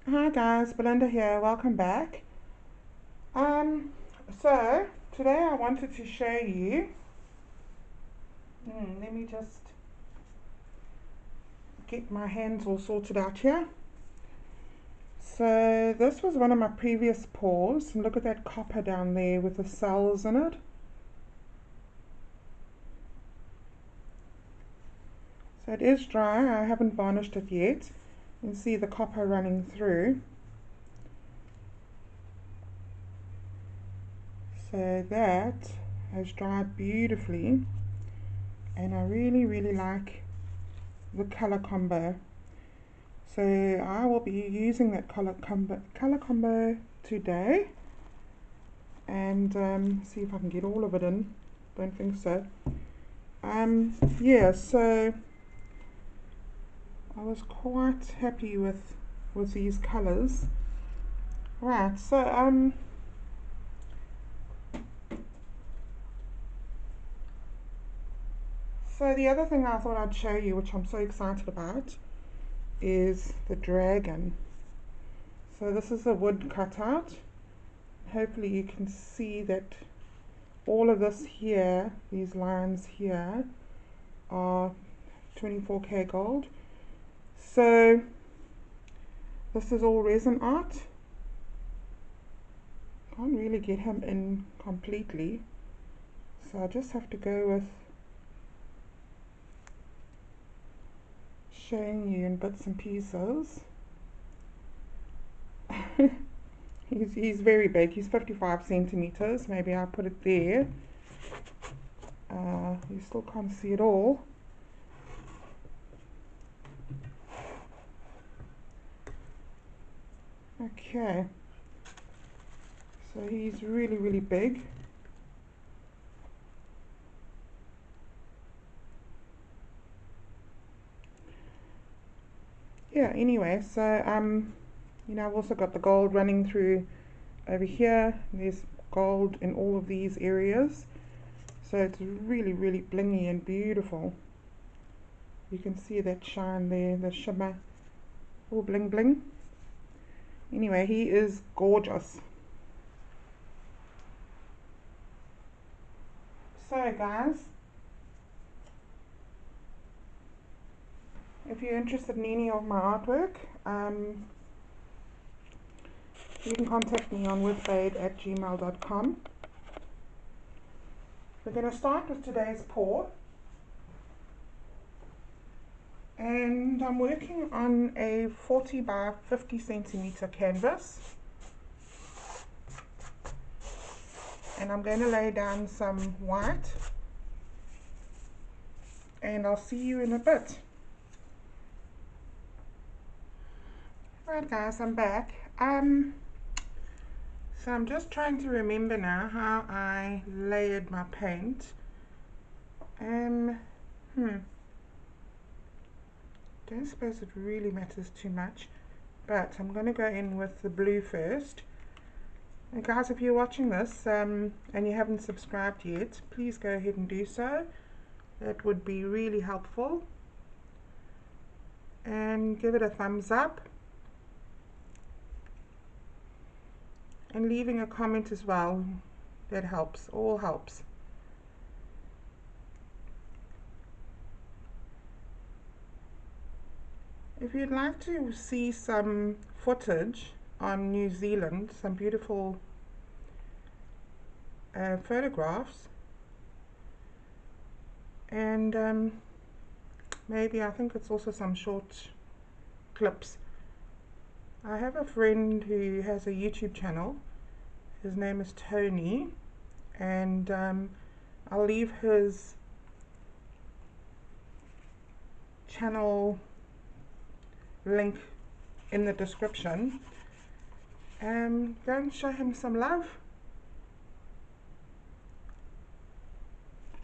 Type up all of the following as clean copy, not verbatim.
Hi guys, Belinda here, welcome back. So today I wanted to show you, let me just get my hands all sorted out here. So this was one of my previous pours, and look at that copper down there with the cells in it. So it is dry, I haven't varnished it yet. You can see the copper running through. So that has dried beautifully, and I really like the color combo. So I will be using that color combo today, and see if I can get all of it in. Don't think so. Yeah, so I was quite happy with these colors. Right, so so the other thing I thought I'd show you, which I'm so excited about, is the dragon. So this is a wood cutout. Hopefully you can see that all of this here, these lines here, are 24K gold. So this is all resin art. Can't really get him in completely, so I just have to go with showing you in bits and pieces. he's very big, he's 55 centimeters. Maybe I'll put it there. You still can't see it all. Okay, so he's really big. Yeah, anyway, so you know, I've also got the gold running through over here. There's gold in all of these areas, so it's really blingy and beautiful. You can see that shine there, the shimmer, all bling. Anyway, he is gorgeous. So guys, if you're interested in any of my artwork, you can contact me on withBade@gmail.com. We're going to start with today's pour, and I'm working on a 40 by 50 centimeter canvas, and I'm going to lay down some white, and I'll see you in a bit. Right guys, I'm back. So I'm just trying to remember now how I layered my paint. Don't suppose it really matters too much, but I'm going to go in with the blue first. And guys, if you're watching this and you haven't subscribed yet, please go ahead and do so. That would be really helpful. And give it a thumbs up. And leaving a comment as well. That helps, all helps. If you'd like to see some footage on New Zealand, some beautiful photographs, and maybe I think it's also some short clips. I have a friend who has a YouTube channel. His name is Tony, and I'll leave his channel link in the description. Go and show him some love.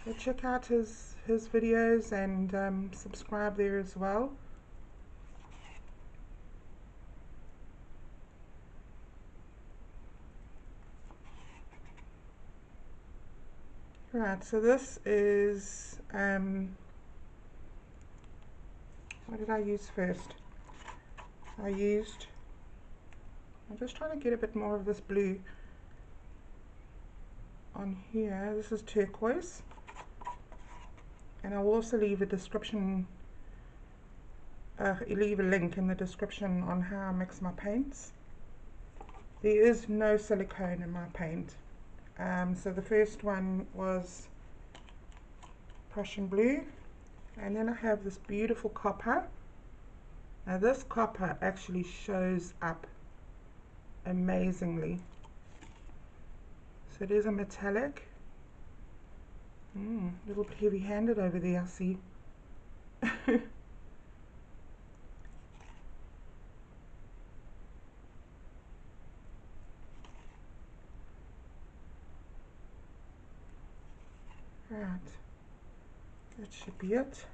Go check out his videos and subscribe there as well. Right, so this is what did I use first? I used I'm just trying to get a bit more of this blue on here. This is turquoise, and I'll also leave a description, leave a link in the description on how I mix my paints. There is no silicone in my paint. So the first one was Prussian Blue, and then I have this beautiful copper. Now this copper actually shows up amazingly. So it is a metallic. A little bit heavy-handed over there, I see. Right, that should be it.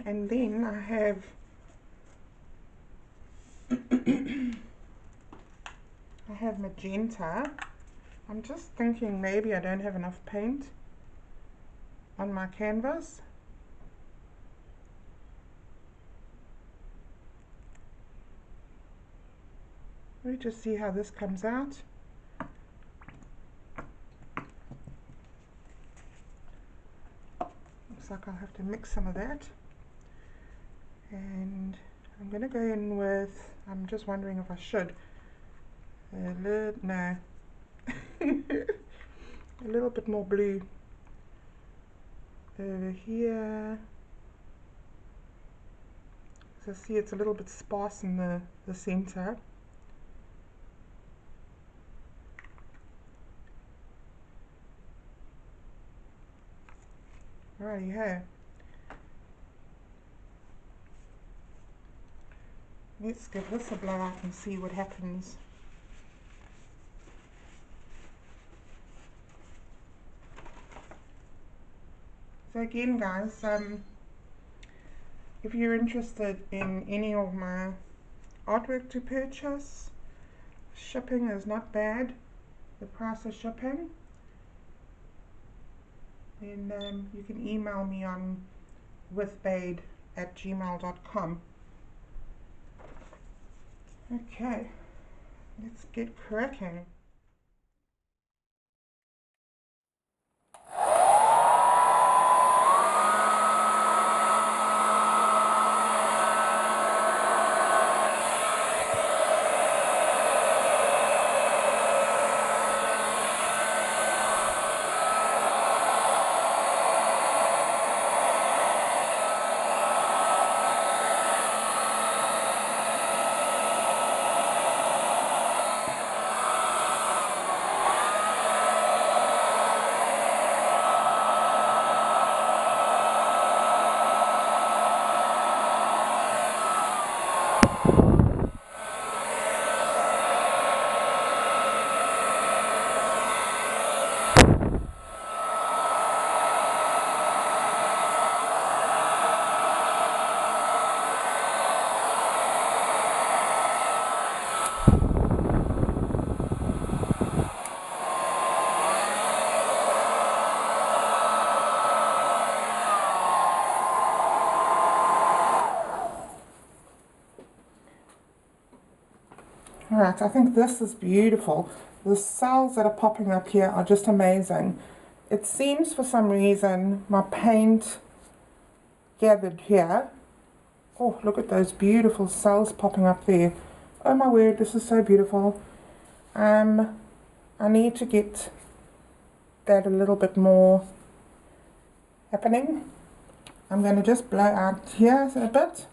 And then I have magenta. I'm just thinking maybe I don't have enough paint on my canvas. Let me just see how this comes out. Looks like I'll have to mix some of that. And I'm going to go in with, I'm just wondering if I should, no, a little bit more blue over here. So see, it's a little bit sparse in the center. Righty-ho. Let's give this a blowout and see what happens. So again, guys, if you're interested in any of my artwork to purchase, shipping is not bad, the price of shipping. Then you can email me on withBade@gmail.com. Okay, let's get cracking. Alright, I think this is beautiful. The cells that are popping up here are just amazing. It seems for some reason my paint gathered here. Oh, look at those beautiful cells popping up there. Oh my word, this is so beautiful. I need to get that a little bit more happening. I'm going to just blow out here a bit.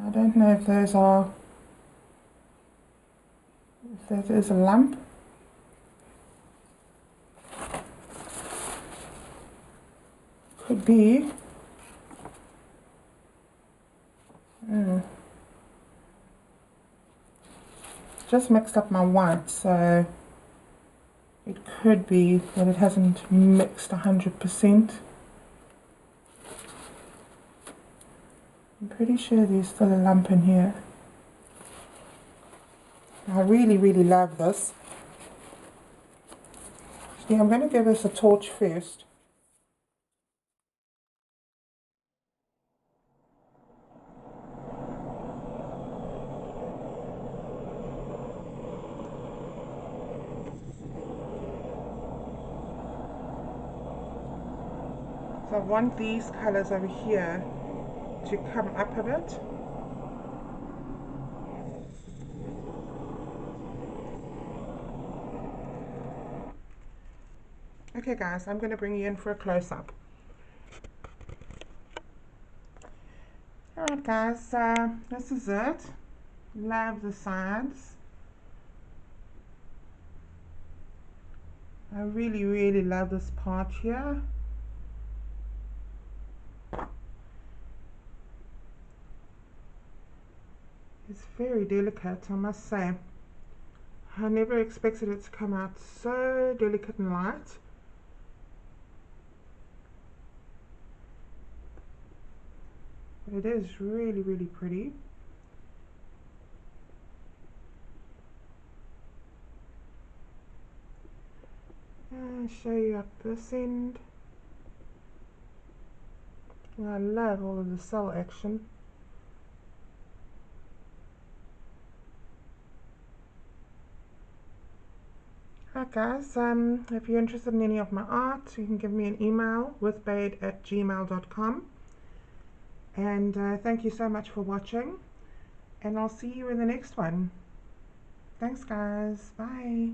I don't know if those are, if that is a lump. Could be. Just mixed up my white, so it could be that it hasn't mixed 100%. I'm pretty sure there's still a lump in here. I really, really love this. Yeah, I'm going to give this a torch first. So I want these colors over here to come up a bit. Okay guys, I'm going to bring you in for a close-up. Alright guys, this is it. Love the sides. I really love this part here. It's very delicate, I must say. I never expected it to come out so delicate and light. But it is really pretty. I'll show you up this end. I love all of the cell action. Alright guys, if you're interested in any of my art, you can give me an email, withBade@gmail.com. And thank you so much for watching, and I'll see you in the next one. Thanks guys, bye.